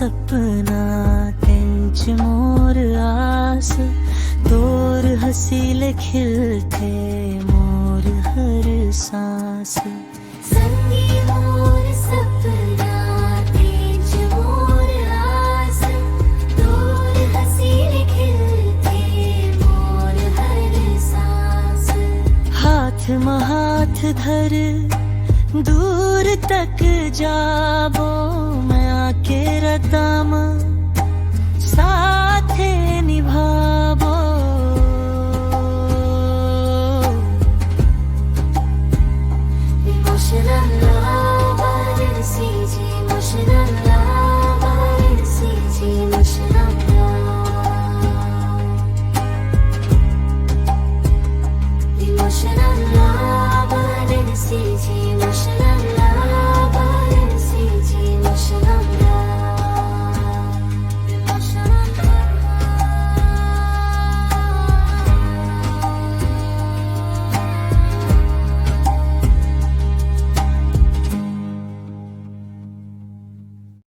सपना तेंच मोर आस तोर हसीले खिलते मोर हर सांस संगी मोर सपना तेज मोर आस तोर हसीले खिलते मोर हर सांस हाथ में हाथ धर दूर तक जाबो मैं आके रताम साथे निभाबो Emotional love, I didn't see emotional